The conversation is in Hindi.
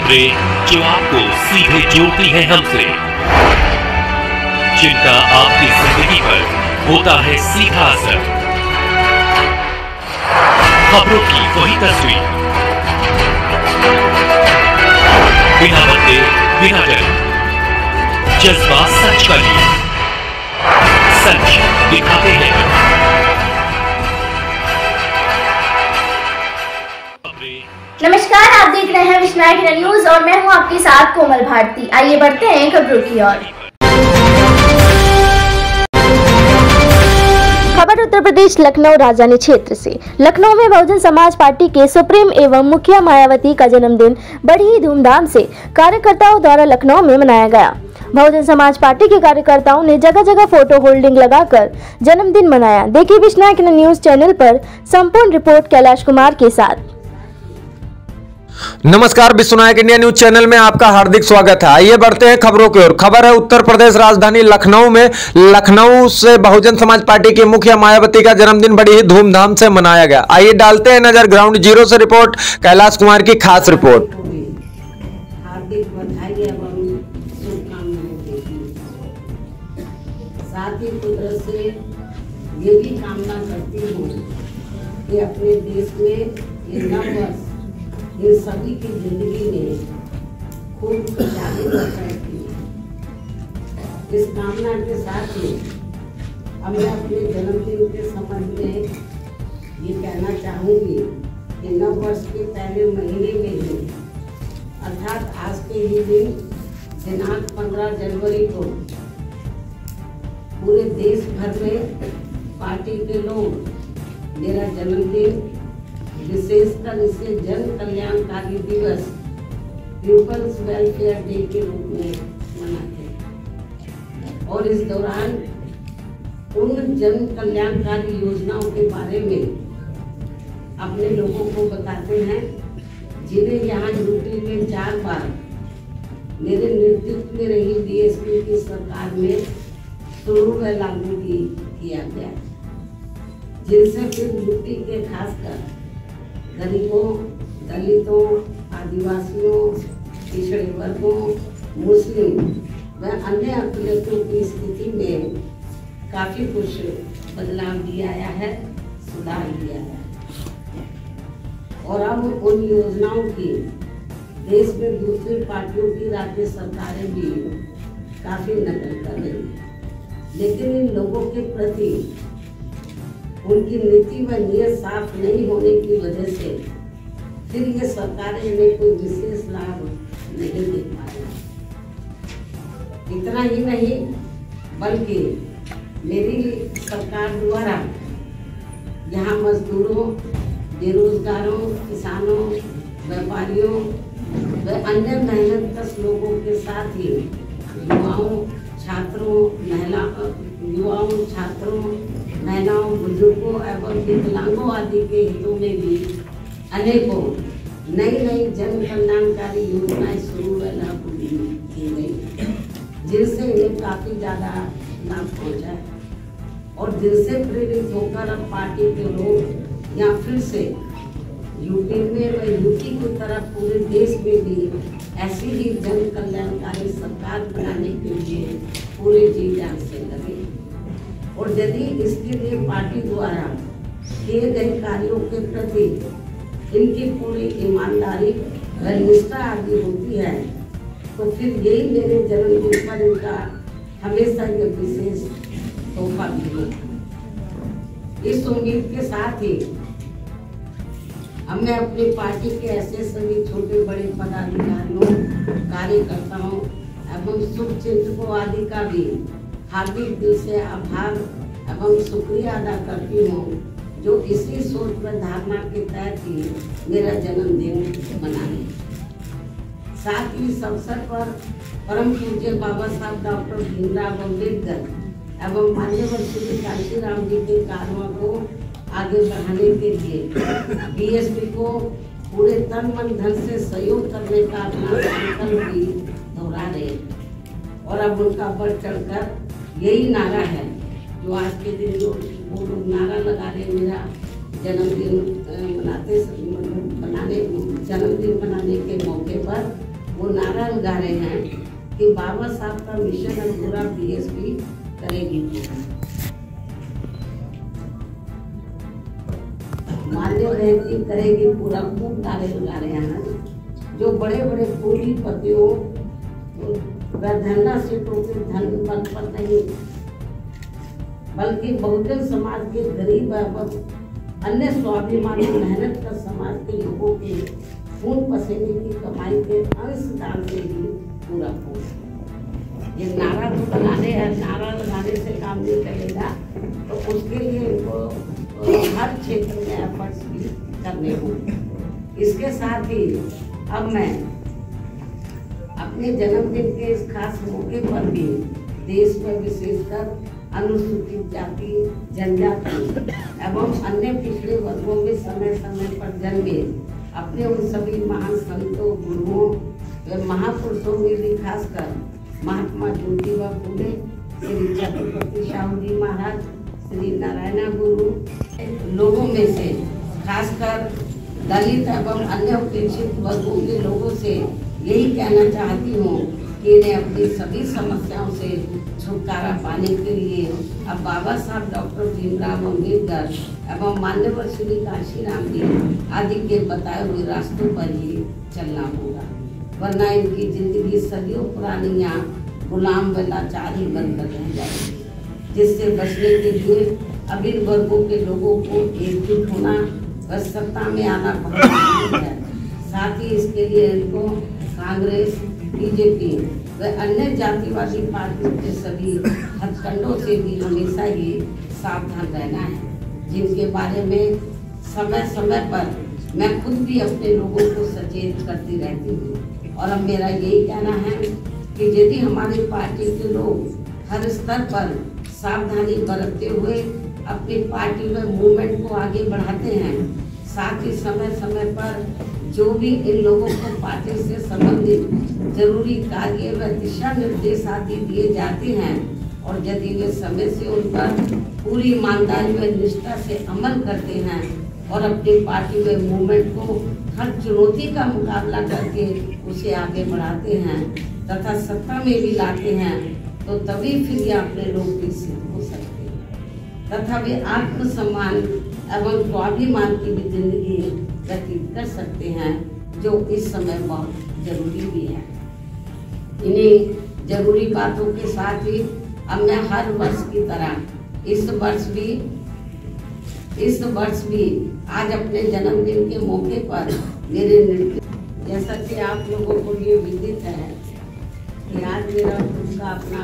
खबरें जो आपको सीधे जोड़ती हैं हमसे, जिनका आपकी जिंदगी पर होता है सीधा असर। खबरों की वही तस्वीर, बिना बदले बिना डरे, जज्बा सच का लिए, सच दिखाते हैं। नमस्कार, आप देख रहे हैं विश्नायक न्यूज और मैं हूं आपके साथ कोमल भारती। आइए बढ़ते हैं खबरों की ओर। खबर उत्तर प्रदेश लखनऊ राजधानी क्षेत्र से। लखनऊ में बहुजन समाज पार्टी के सुप्रीम एवं मुखिया मायावती का जन्मदिन बड़ी ही धूमधाम से कार्यकर्ताओं द्वारा लखनऊ में मनाया गया। बहुजन समाज पार्टी के कार्यकर्ताओं ने जगह जगह फोटो होल्डिंग लगाकर जन्मदिन मनाया। देखिए विश्नायक न्यूज चैनल पर संपूर्ण रिपोर्ट कैलाश कुमार के साथ। नमस्कार, विश्वनायक इंडिया न्यूज चैनल में आपका हार्दिक स्वागत है। आइए बढ़ते हैं खबरों की ओर। खबर है उत्तर प्रदेश राजधानी लखनऊ में। लखनऊ से बहुजन समाज पार्टी की मुखिया मायावती का जन्मदिन बड़ी ही धूमधाम से मनाया गया। आइए डालते हैं नजर ग्राउंड जीरो से रिपोर्ट कैलाश कुमार की खास रिपोर्ट। हार्दिक बधाई एवं शुभकामनाएं देती हूं। साथ ही कुदरत से ये भी कामना करती हूँ कि अपने देश में ये नव वर्ष इन सभी की जिंदगी में खूब खुशहाली बरसाएगी। इस कामना के साथ ही अब मैं अपने जन्मदिन के संबंध में ये कहना चाहूँगी कि नव वर्ष के पहले महीने में ही अर्थात आज के ही दिन दिनांक 15 जनवरी को पूरे देश भर में पार्टी के लोग मेरा जन्मदिन विशेषकर इसे जन कल्याणकारी दिवस पीपल्स वेलफेयर डे के रूप में मनाते हैं और इस दौरान उन जन कल्याणकारी योजनाओं के बारे में अपने लोगों को बताते हैं जिन्हें यहाँ यूपी में 4 बार मेरे नेतृत्व में रही बीएसपी की सरकार में शुरू व लागू किया गया, जिनसे फिर यूपी के खासकर गरीबों, दलितों, आदिवासियों, पिछड़े वर्गों, मुस्लिम व अन्य अकलियतों की स्थिति में काफ़ी कुछ बदलाव भी आया है, सुधार भी आया है। और अब उन योजनाओं की देश में दूसरी पार्टियों की राज्य सरकारें भी काफ़ी नकल कर रही हैं, लेकिन इन लोगों के प्रति उनकी नीति व नीयत साफ नहीं होने की वजह से फिर ये सरकारें इन्हें कोई विशेष लाभ नहीं दे पा रही। इतना ही नहीं बल्कि मेरी सरकार द्वारा यहाँ मजदूरों, बेरोजगारों, किसानों, व्यापारियों व अन्य मेहनतकश लोगों के साथ ही युवाओं, छात्रों, महिलाओं, बुजुर्गों एवं विकलांगों आदि के हितों में भी अनेकों नई जन कल्याणकारी योजनाएं शुरू व लागू की गई, जिनसे इन्हें काफ़ी ज़्यादा लाभ पहुँचा है और जिनसे प्रेरित होकर अब पार्टी के लोग यहाँ फिर से यूपी में व यूपी की तरफ पूरे देश में भी ऐसी ही जन कल्याणकारी सरकार बनाने के लिए पूरे जी जान से लगे। और यदि इसके लिए पार्टी द्वारा किए गए कार्यों के प्रति इनकी पूरी ईमानदारी व निष्ठा आदि होती है तो फिर यही मेरे जन्मदिन पर इनका हमेशा ये विशेष तोहफा भी होगा। इस उम्मीद के साथ ही अब मैं अपनी पार्टी के ऐसे सभी छोटे बड़े पदाधिकारियों, कार्यकर्ताओं एवं शुभचिंतकों आदि का भी हार्दिक दिल से आभार एवं शुक्रिया अदा करती हूँ जो इसी सोच व धारणा के तहत ही मेरा जन्मदिन मनाए। साथ ही इस अवसर पर परम पूज्य बाबा साहब डॉक्टर भीमराव अम्बेडकर एवं मान्यवर श्री कांशीराम जी के कार्यों को आगे बढ़ाने के लिए बीएसपी को पूरे तन मन धन से सहयोग करने का अपना संकल्प भी दोहरा रहे और अब उनका बढ़ चढ़कर यही नारा है जो आज के दिन जो वो लोग नारा लगा रहे मेरा जन्मदिन मनाने के मौके पर वो नारा लगा रहे हैं कि बाबा साहब का मिशन अधूरा बीएसपी करेगी पूरा। मान्य रहेगी करेगी पूरा, खूब नारे लगा रहे हैं। जो बड़े बड़े पूंजीपतियों धंधा सीटों के धन बल पर नहीं, बल्कि बहुजन समाज के गरीब एवं अन्य स्वाभिमानी मेहनत कर समाज के लोगों के खून पसीने की कमाई के अंशदान से ही पूरा हो। ये नारा तो लगाने है, नारा लगाने से काम नहीं चलेगा, तो उसके लिए इनको हर क्षेत्र में एफर्ट्स भी करने होंगे। इसके साथ ही अब मैं अपने जन्मदिन के इस खास मौके पर भी देश में विशेषकर अनुसूचित जाति, जनजाति एवं अन्य पिछड़े वर्गों में समय समय पर जन्मे अपने उन सभी महान संतों, गुरुओं व महापुरुषों में भी खासकर महात्मा ज्योतिबा फुले, श्री छत्रपति शाहू जी महाराज, श्री नारायण गुरु लोगों में से खासकर दलित एवं अन्य उपेक्षित वर्गों के लोगों से यही कहना चाहती हूँ कि इन्हें अपनी सभी समस्याओं से छुटकारा पाने के लिए अब बाबा साहब डॉक्टर भीमराव अम्बेडकर एवं मान्यवर श्री काशीराम जी आदि के बताए हुए रास्तों पर ही चलना होगा, वरना इनकी जिंदगी सदियों पुरानी यहाँ गुलाम व लाचार ही बनकर रह जाएगी। जिससे बचने के लिए अब इन वर्गों के लोगों को एकजुट होना व सत्ता में आना बहुत जरूरी है। साथ ही इसके लिए इनको कांग्रेस, बीजेपी व अन्य जातिवादी पार्टियों के सभी हथकंडों से भी हमेशा ही सावधान रहना है, जिनके बारे में समय समय पर मैं खुद भी अपने लोगों को सचेत करती रहती हूँ। और अब मेरा यही कहना है कि यदि हमारी पार्टी के लोग हर स्तर पर सावधानी बरतते हुए अपनी पार्टी में मूवमेंट को आगे बढ़ाते हैं, साथ ही समय समय पर जो भी इन लोगों को पार्टी से संबंधित जरूरी कार्य व दिशा निर्देश आदि दिए जाते हैं और यदि वे समय से उन पर पूरी ईमानदारी व निष्ठा से अमल करते हैं और अपनी पार्टी में मूवमेंट को हर चुनौती का मुकाबला करके उसे आगे बढ़ाते हैं तथा सत्ता में भी लाते हैं, तो तभी फिर ये अपने लोग भी सिद्ध हो सकते हैं तथा वे आत्मसम्मान एवं स्वाभिमान की भी जिंदगी व्यतीत कर सकते हैं, जो इस समय बहुत जरूरी भी है। इन्हीं जरूरी बातों के साथ ही अब मैं हर वर्ष की तरह इस वर्ष भी आज अपने जन्मदिन के मौके पर मेरे नृत्य, जैसा कि आप लोगों को ये विदित है कि आज मेरा खुद का अपना